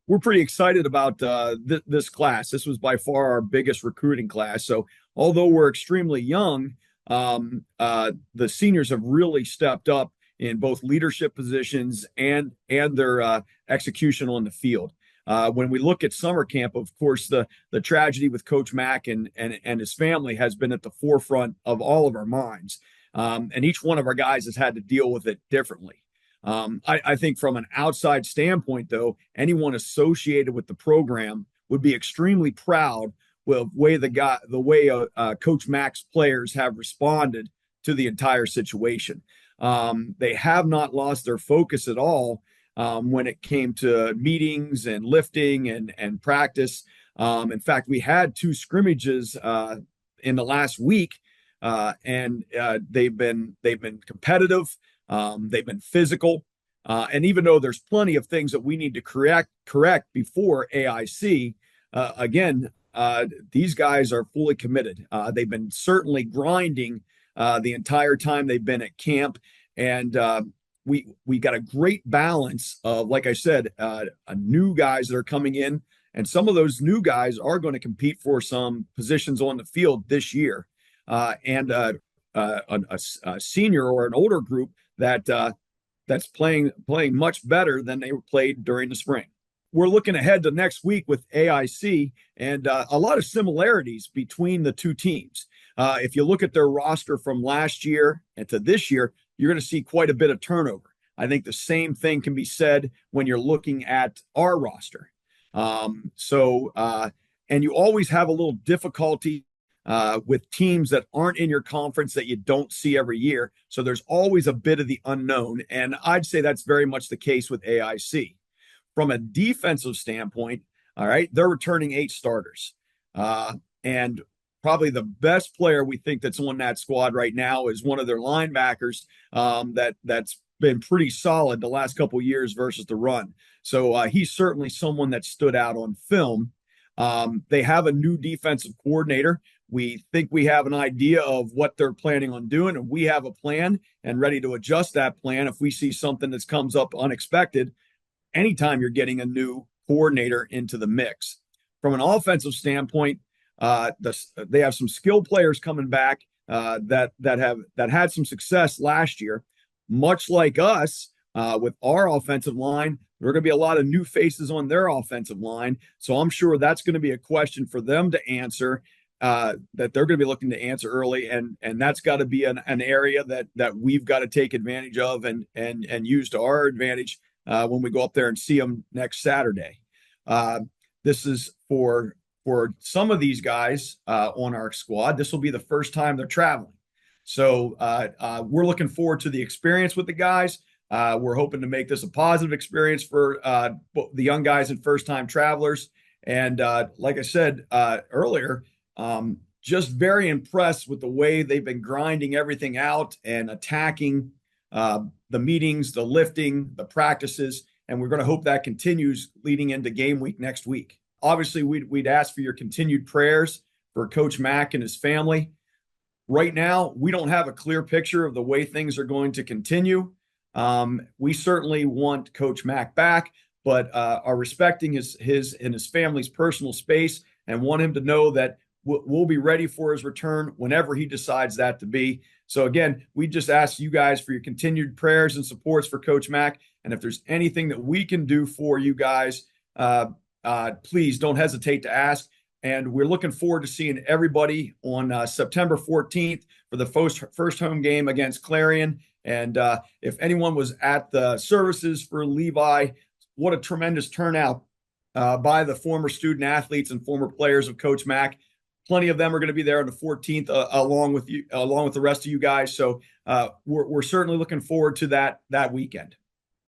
we're pretty excited about this class. This was by far our biggest recruiting class. So although we're extremely young, the seniors have really stepped up in both leadership positions and their execution on the field. When we look at summer camp, of course, the tragedy with Coach Mack and his family has been at the forefront of all of our minds. And each one of our guys has had to deal with it differently. I think from an outside standpoint, though, anyone associated with the program would be extremely proud with the way Coach Mack's players have responded to the entire situation. They have not lost their focus at all when it came to meetings and lifting and practice. In fact, we had two scrimmages in the last week, and they've been competitive. They've been physical. And even though there's plenty of things that we need to correct before AIC, again, these guys are fully committed. They've been certainly grinding the entire time they've been at camp. And we got a great balance of, like I said, new guys that are coming in. And some of those new guys are going to compete for some positions on the field this year. And a senior or an older group that's playing much better than they played during the spring. We're looking ahead to next week with AIC and a lot of similarities between the two teams. If you look at their roster from last year and to this year, you're going to see quite a bit of turnover. I think the same thing can be said when you're looking at our roster. And you always have a little difficulty with teams that aren't in your conference that you don't see every year. So there's always a bit of the unknown. And I'd say that's very much the case with AIC. From a defensive standpoint, all right, they're returning 8 starters. And probably the best player we think that's on that squad right now is one of their linebackers that's been pretty solid the last couple of years versus the run. So he's certainly someone that stood out on film. They have a new defensive coordinator. We think we have an idea of what they're planning on doing, and we have a plan and ready to adjust that plan if we see something that comes up unexpected anytime you're getting a new coordinator into the mix. From an offensive standpoint, they have some skilled players coming back that had some success last year. Much like us, with our offensive line, there are going to be a lot of new faces on their offensive line. So I'm sure that's going to be a question for them to answer, that they're going to be looking to answer early. And that's got to be an area that we've got to take advantage of and use to our advantage when we go up there and see them next Saturday. This is for some of these guys on our squad. This will be the first time they're traveling. So we're looking forward to the experience with the guys. We're hoping to make this a positive experience for the young guys and first-time travelers. And like I said earlier, just very impressed with the way they've been grinding everything out and attacking the meetings, the lifting, the practices. And we're going to hope that continues leading into game week next week. Obviously, we'd ask for your continued prayers for Coach Mack and his family. Right now, we don't have a clear picture of the way things are going to continue. We certainly want Coach Mack back, but are respecting his and his family's personal space and want him to know that we'll be ready for his return whenever he decides that to be. So again, we just ask you guys for your continued prayers and supports for Coach Mack. And if there's anything that we can do for you guys, please don't hesitate to ask. And we're looking forward to seeing everybody on September 14th for the first home game against Clarion. And if anyone was at the services for Levi, what a tremendous turnout by the former student athletes and former players of Coach Mack. Plenty of them are going to be there on the 14th, along with the rest of you guys. So we're certainly looking forward to that weekend.